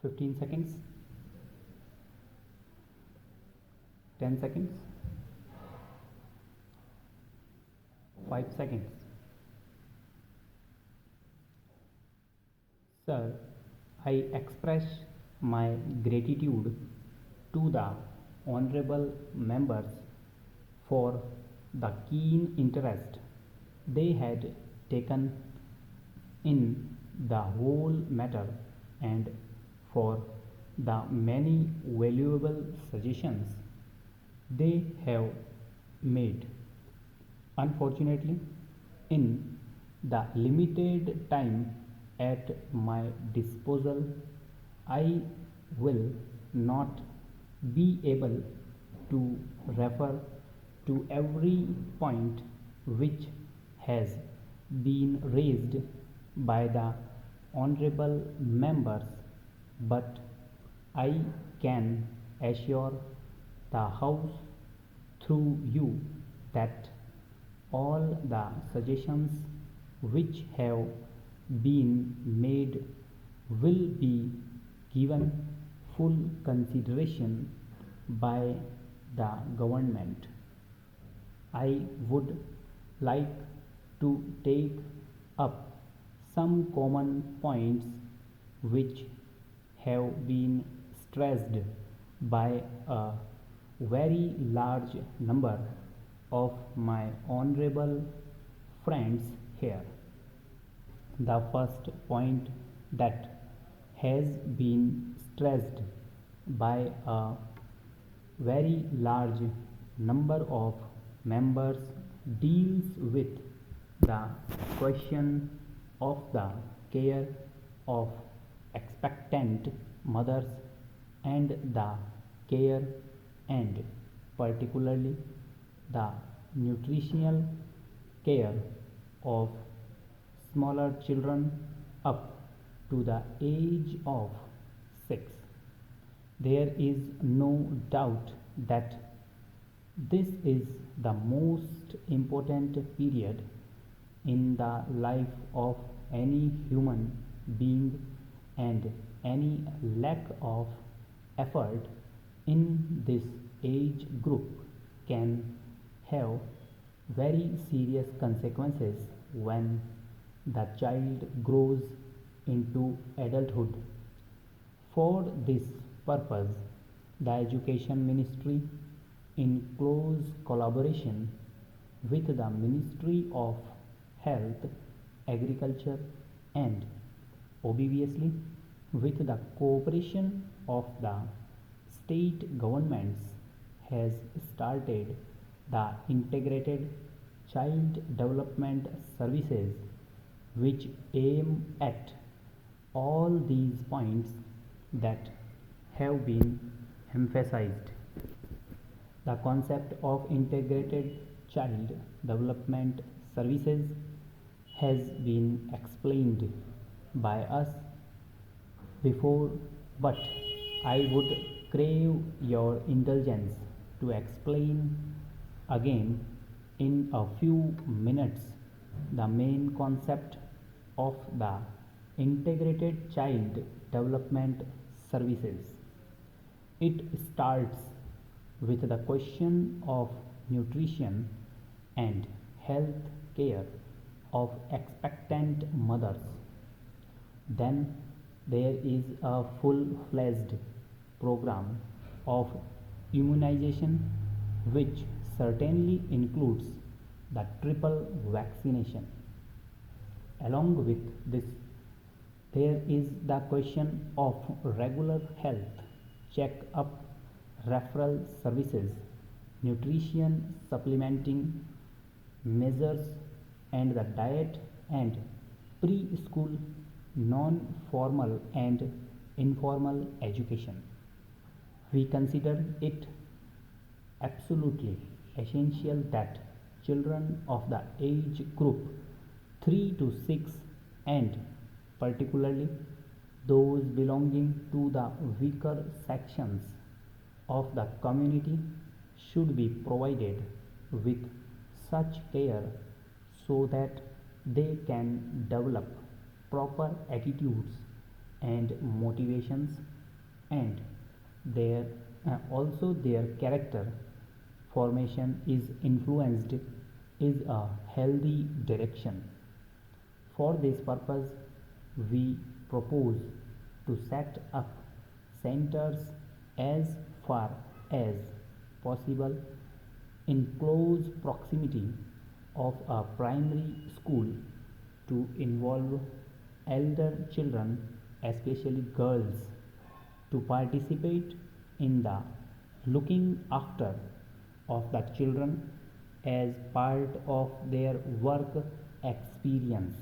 15 seconds, 10 seconds, 5 seconds. Sir, I express my gratitude to the honorable members for the keen interest they had taken in the whole matter and for the many valuable suggestions they have made. Unfortunately, in the limited time at my disposal, I will not be able to refer to every point which has been raised by the honorable members, but I can assure the House through you that all the suggestions which have been made will be given full consideration by the government. I would like to take up some common points which have been stressed by a very large number of my honorable friends here. The first point that has been stressed by a very large number of members deals with the question of the care of expectant mothers and the care and particularly the nutritional care of smaller children up to the age of 6. There is no doubt that this is the most important period in the life of any human being, and any lack of effort in this age group can have very serious consequences when the child grows into adulthood. For this purpose, the Education Ministry, in close collaboration with the Ministry of Health, Agriculture and obviously with the cooperation of the state governments, has started the integrated child development services which aim at all these points that have been emphasized. The concept of integrated child development services has been explained by us before, but I would crave your indulgence to explain again in a few minutes the main concept of the integrated child development services. It starts with the question of nutrition and health care of expectant mothers. Then there is a full-fledged program of immunization which certainly includes the triple vaccination. Along with this, there is the question of regular health check-up, referral services, nutrition supplementing measures, and the diet and preschool non-formal and informal education. We consider it absolutely essential that children of the age group 3 to 6, and particularly those belonging to the weaker sections of the community, should be provided with such care so that they can develop proper attitudes and motivations, and their also their character formation is influenced is a healthy direction. For this purpose, we propose to set up centers as far as possible in close proximity of a primary school to involve elder children, especially girls, to participate in the looking after of the children as part of their work experience.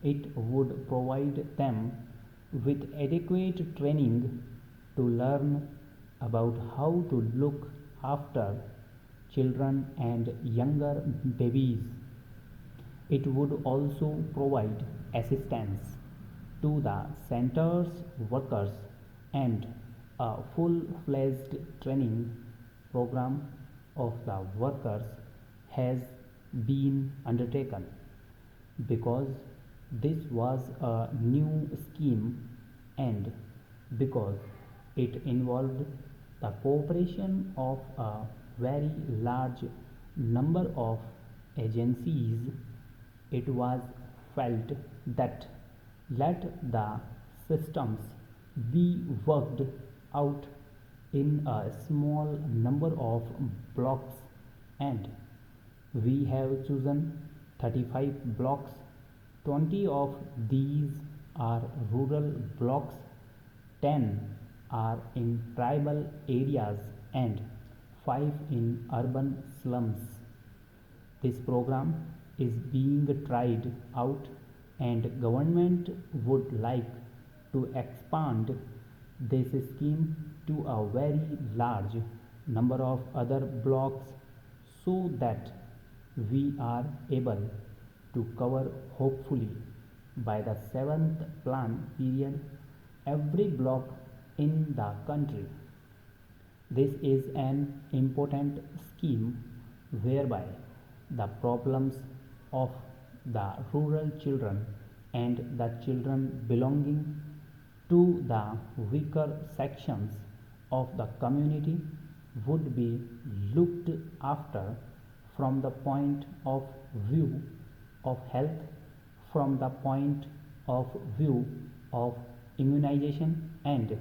It would provide them with adequate training to learn about how to look after children and younger babies. It would also provide assistance to the center's workers, and a full fledged training program of the workers has been undertaken. Because this was a new scheme, and because it involved the cooperation of a very large number of agencies, it was felt that let the systems be worked out in a small number of blocks, and we have chosen 35 blocks. 20 of these are rural blocks, 10 are in tribal areas, and 5 in urban slums. This program is being tried out, and government would like to expand this scheme to a very large number of other blocks, so that we are able to cover, hopefully by the 7th plan period, every block in the country. This is an important scheme whereby the problems of the rural children and the children belonging to the weaker sections of the community would be looked after from the point of view of health, from the point of view of immunization, and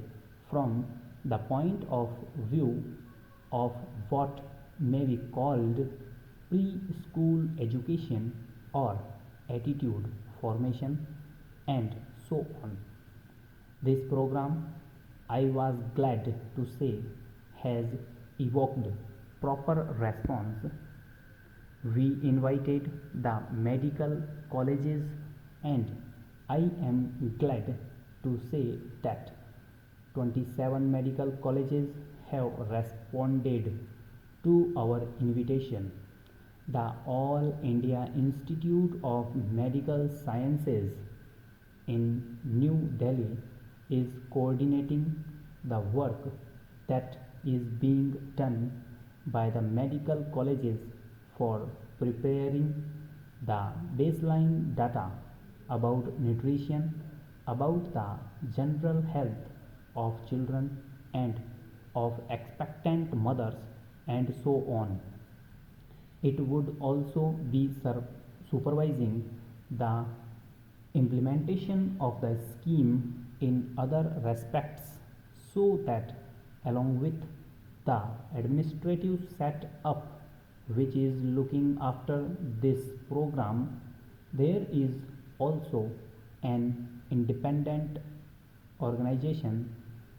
from the point of view of what may be called preschool education or attitude formation, and so on. This program, I was glad to say, has evoked proper response. We invited the medical colleges, and I am glad to say that 27 medical colleges have responded to our invitation. The All India Institute of Medical Sciences in New Delhi is coordinating the work that is being done by the medical colleges for preparing the baseline data about nutrition, about the general health of children and of expectant mothers, and so on. It would also be supervising the implementation of the scheme in other respects, so that along with the administrative set up which is looking after this program, there is also an independent organization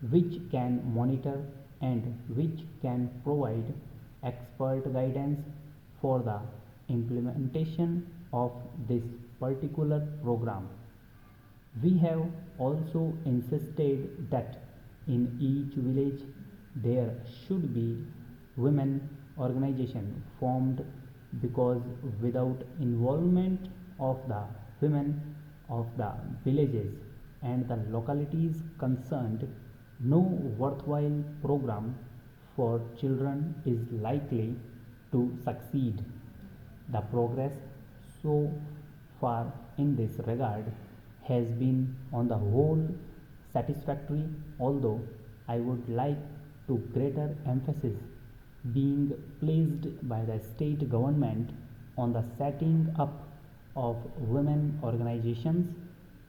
which can monitor and which can provide expert guidance for the implementation of this particular program. We have also insisted that in each village there should be women organization formed, because without involvement of the women of the villages and the localities concerned, no worthwhile program for children is likely to succeed. The progress so far in this regard has been on the whole satisfactory, although I would like to greater emphasis being placed by the state government on the setting up of women organizations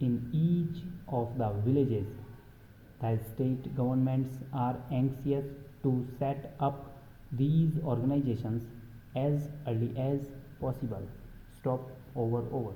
in each of the villages. The state governments are anxious to set up these organizations as early as possible. Stop over.